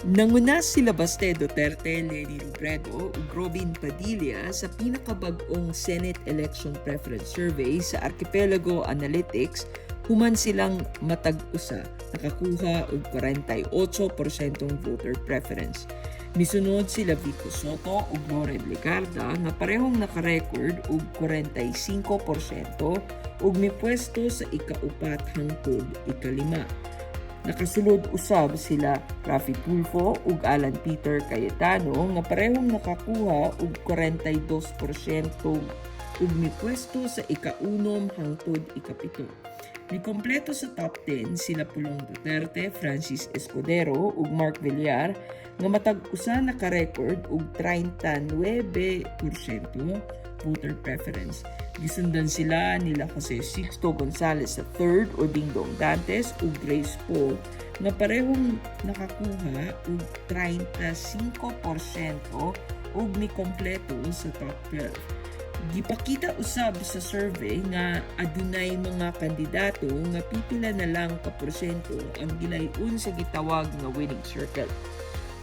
Nanguna sila Baste Duterte, Leni Robredo ug Robin Padilla sa pinakabag-ong Senate Election Preference Survey sa Archipelago Analytics human silang matag-usa nakakuha og 48% voter preference. Misunod sila Vico Soto ug Loren Legarda nga parehong naka-record og 45% ug mipwesto sa ikaupat hangtod ikalima. Nakasulod usab sila Raffy Tulfo ug Alan Peter Cayetano nga parehong nakakuha og 42% ug mipwesto sa ikaunom hangtod ikapito. Mikompleto sa top 10 sila Pulong Duterte, Francis Escudero ug Mark Villar nga matag-usa naka-record og 39% voter preference. Gisundan sila nila Jose Sixto Gonzales III o Dingdong Dantes ug Grace Poe nga parehong nakakuha og 35% ug mikompleto sa top 12. Gipakita usab sa survey nga adunay mga kandidato nga pipila na lang ka porsyento ang gilay-on sa gitawag nga winning circle.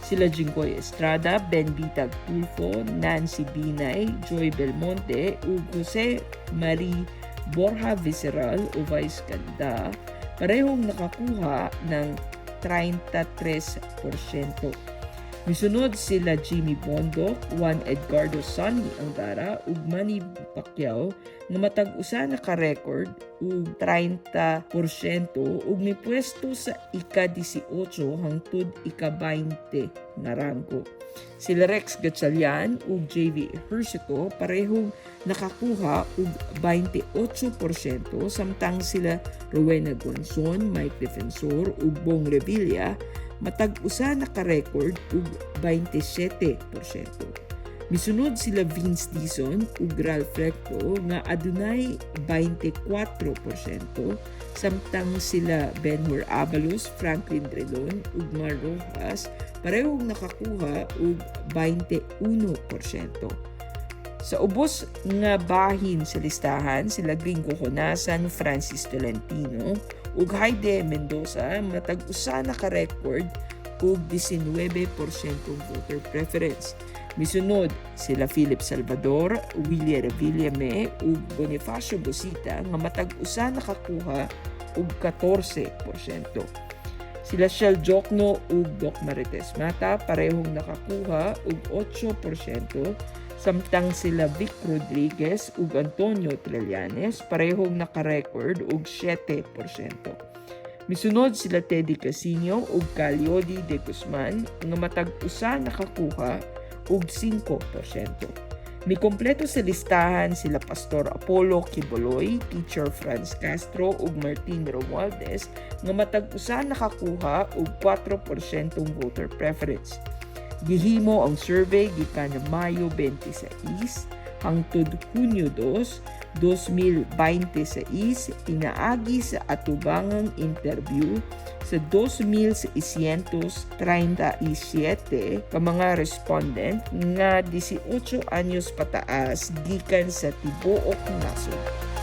Sila Jinggoy Estrada, Ben Bitag Tulfo, Nancy Binay, Joy Belmonte ug Jose Marie Borja Visceral o Vice Ganda parehong nakakuha ng 33%. Misunod sila Jimmy Bondoc, Juan Edgardo Sonny Angara ug Manny Pacquiao nga matag-usa naka-record ug 30% ug mipwesto sa ika-18 hangtod ika-20 nga ranggo. Sila Rex Gatchalian ug JV Ejercito parehong nakakuha og 28% samtang sila Rowena Guanzon, Mike Defensor ug Bong Revilla matag-usa naka-record ug 27%. Misunod sila Vince Dizon ug Ralph Recto nga adunay 24%, samtang sila Benhur Abalos, Franklin Drilon ug Mar Rojas parehong nakakuha og 21%. Sa ubos nga bahin sa listahan sila Gringo Honasan, Francis Tolentino ug Haide Mendoza matag-usa naka-record ug 19% voter preference. Misunod sila Philip Salvador, Willie Revillame ug Bonifacio Bosita nga matag-usa nakakuha og 14%. Sila Shell Jokno ug Doc Marites Mata parehong nakakuha og 8%, samtang sila Vic Rodriguez ug Antonio Trillanes parehong naka-record og 7%. Misunod sila Teddy Casino ug Calyodi de Guzman nga matag-usa nakakuha og 5%. Mikompleto sa listahan sila Pastor Apollo Quiboloy, Teacher Franz Castro ug Martin Romualdez nga matag-usa nakakuha og 4% voter preference. Gihimo ang survey gikan Mayo 26 hangtod Hunyo 2, 2026 pinaagi sa atubangang interview sa 2,637 ka mga respondent nga 18 anyos pataas gikan sa tibuok nasod.